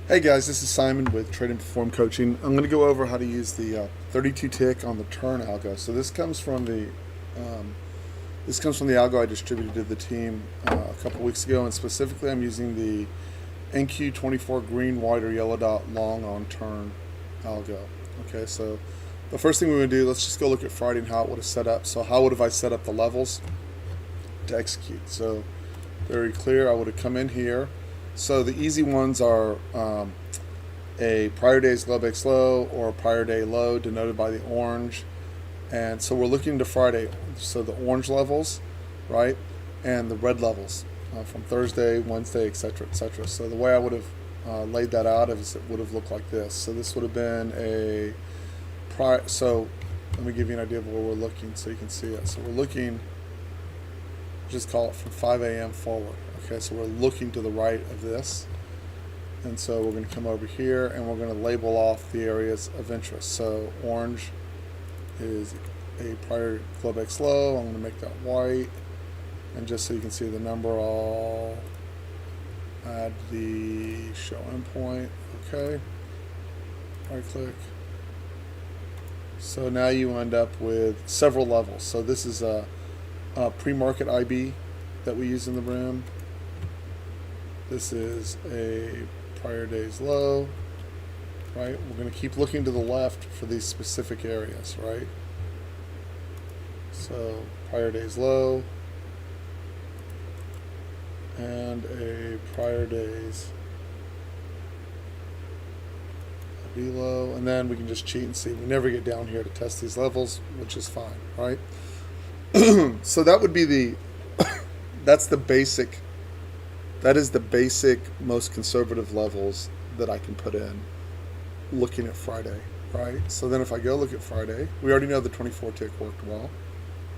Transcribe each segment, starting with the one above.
Hey guys, this is Simon with TRADENPERFORM Coaching. I'm going to go over how to use the 32 tick on the turn algo. So um, this comes from the algo I distributed to the team a couple weeks ago, and specifically I'm using the NQ24 green, white, or yellow dot long on turn algo. Okay, so the first thing we're going to do, let's just go look at Friday and how it would have set up. So how would have I set up the levels to execute? So very clear, I would have come in here. So the easy ones are a prior day's low bakes low or a prior day low denoted by the orange. And so we're looking to Friday, so the orange levels, right, and the red levels from Thursday, Wednesday, etc., etc. So the way I would have laid that out is it would have looked like this. So this would have been a prior. So let me give you an idea of where we're looking so you can see it. So we're looking, just call it from 5 a.m. forward. Okay, so we're looking to the right of this. And so we're going to come over here and we're going to label off the areas of interest. So orange is a prior Globex low. I'm going to make that white. And just so you can see the number, I'll add the show endpoint. Okay. Right click. So now you end up with several levels. So this is a pre-market IB that we use in the room. This is a prior day's low, right? We're going to keep looking to the left for these specific areas, right? So prior day's low and a prior day's IB low, and then we can just cheat and see. We never get down here to test these levels, which is fine, right? So that would be that's the basic. That is the basic, most conservative levels that I can put in looking at Friday, right? So then if I go look at Friday, we already know the 24 tick worked well,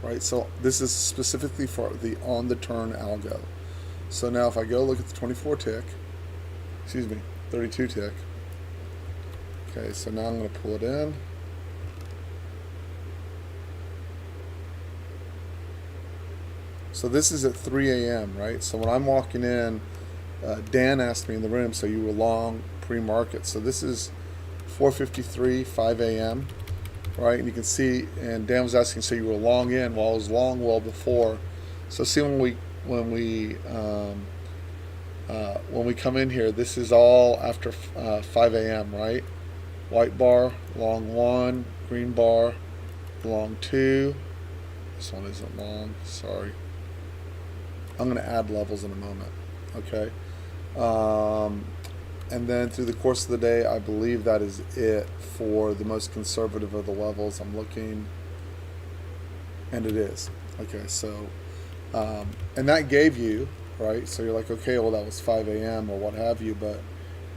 right? So this is specifically for the on the turn algo. So now if I go look at the 24 tick, 32 tick. Okay, so now I'm going to pull it in. So this is at 3 a.m., right? So when I'm walking in, Dan asked me in the room, so you were long pre-market. So this is 4:53, 5 a.m., right? And you can see, and Dan was asking, so you were long in. Well, I was long well before. So see when we come in here, this is all after 5 a.m., right? White bar, long 1, green bar, long 2. This one isn't long, sorry. I'm going to add levels in a moment, okay? And then through the course of the day, I believe that is it for the most conservative of the levels. I'm looking, and it is. Okay, so, and that gave you, right? So you're like, okay, well, that was 5 a.m. or what have you, but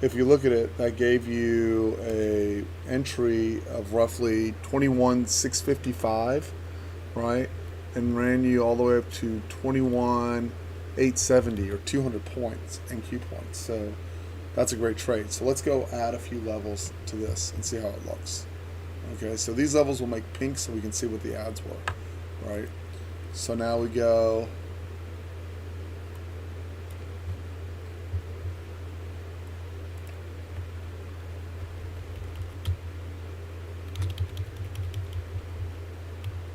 if you look at it, that gave you a entry of roughly 21,655, right? And ran you all the way up to 21,870 or 200 points, NQ points. So that's a great trade. So let's go add a few levels to this and see how it looks. Okay, so these levels will make pink so we can see what the ads were, right? So now we go.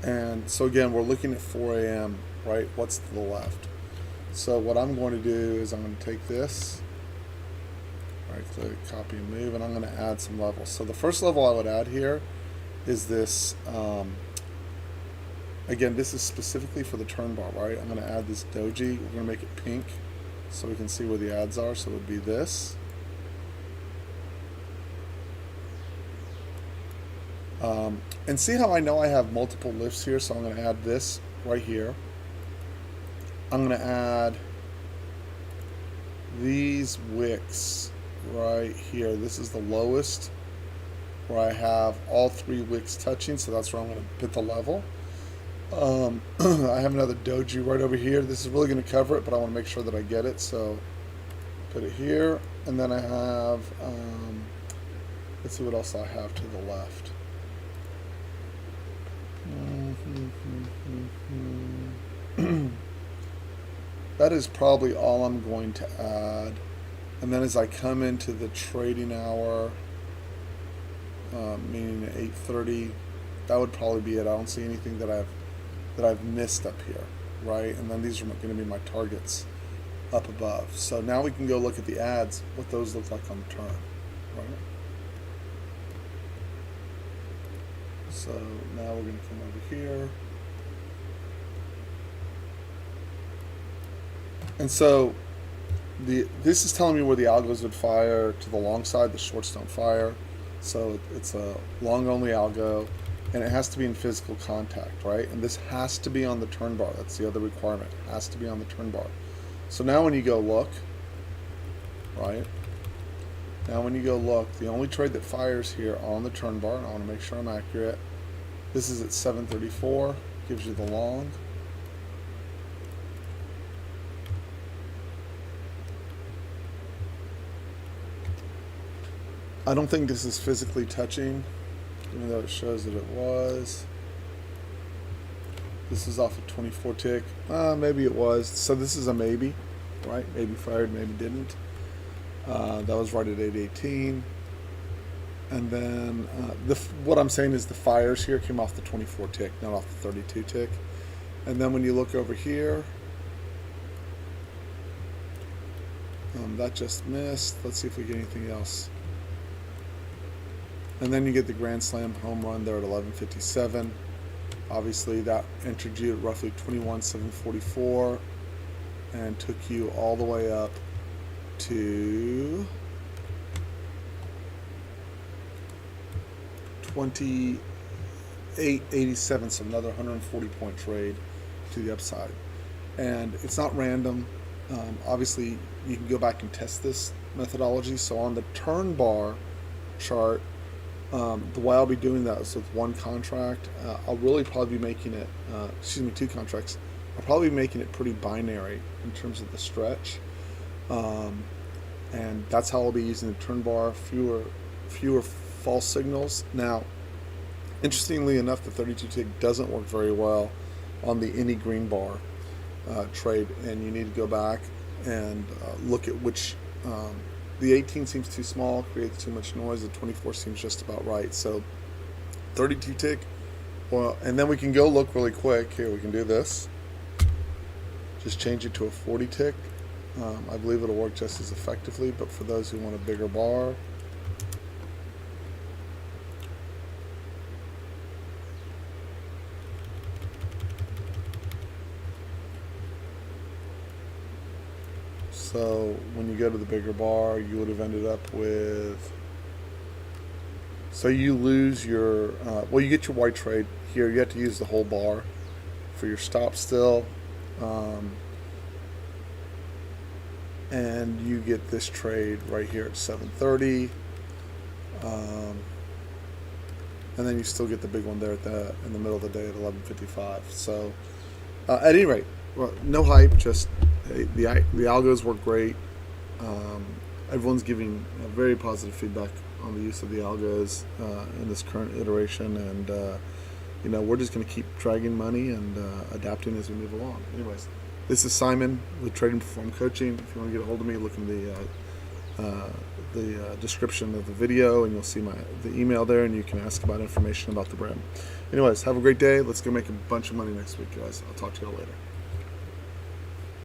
And so again, we're looking at 4 a.m., right? What's to the left? So what I'm going to do is I'm going to take this, right click, copy and move, and I'm going to add some levels. So the first level I would add here is this, again, this is specifically for the turn bar, right? I'm going to add this doji. We're going to make it pink so we can see where the ads are. So it would be this. And see how I know I have multiple lifts here, so I'm going to add this right here. I'm going to add these wicks right here. This is the lowest where I have all 3 wicks touching, so that's where I'm going to put the level. I have another doji right over here. This is really going to cover it, but I want to make sure that I get it, so put it here. And then I have, let's see what else I have to the left. That is probably all I'm going to add And then as I come into the trading hour, meaning at 8:30, that would probably be it. I don't see anything that I've missed up here, right? And then these are going to be my targets up above. So now we can go look at the ads, what those look like on the turn, right? So now we're going to come over here. And so this is telling me where the algos would fire to the long side, the shorts don't fire. So it's a long only algo, and it has to be in physical contact, right? And this has to be on the turn bar. That's the other requirement. It has to be on the turn bar. So now when you go look, right? Now when you go look, the only trade that fires here on the turn bar, and I want to make sure I'm accurate, this is at 7:34, gives you the long. I don't think this is physically touching, even though it shows that it was. This is off a 24 tick. Maybe it was. So this is a maybe, right? Maybe fired, maybe didn't. That was right at 8:18. And then what I'm saying is the fires here came off the 24 tick, not off the 32 tick. And then when you look over here, that just missed. Let's see if we get anything else. And then you get the grand slam home run there at 11:57. Obviously that entered you at roughly 21,744 and took you all the way up to 28.87, so another 140 point trade to the upside. And it's not random. Obviously you can go back and test this methodology. So on the turn bar chart, the way I'll be doing that is with one contract. I'll really probably be making it, two contracts. I'll probably be making it pretty binary in terms of the stretch. And that's how I'll be using the turn bar, fewer false signals. Now, interestingly enough, the 32 tick doesn't work very well on the any green bar trade, and you need to go back and look at which the 18 seems too small, creates too much noise. The 24 seems just about right. So 32 tick, well, and then we can go look really quick. Here, we can do this. Just change it to a 40 tick. I believe it'll work just as effectively, but for those who want a bigger bar, so when you go to the bigger bar, you would have ended up with, so you lose your, well, you get your white trade here. You have to use the whole bar for your stop still. And you get this trade right here at 7:30. And then you still get the big one there in the middle of the day at 11:55. So at any rate, well, no hype, just the algos work great. Everyone's giving very positive feedback on the use of the algos in this current iteration, and we're just going to keep dragging money and adapting as we move along. Anyways, this is Simon with TRADENPERFORM Coaching. If you want to get a hold of me, look in the description of the video, and you'll see the email there, and you can ask about information about the brand. Anyways, have a great day. Let's go make a bunch of money next week, guys. I'll talk to you all later.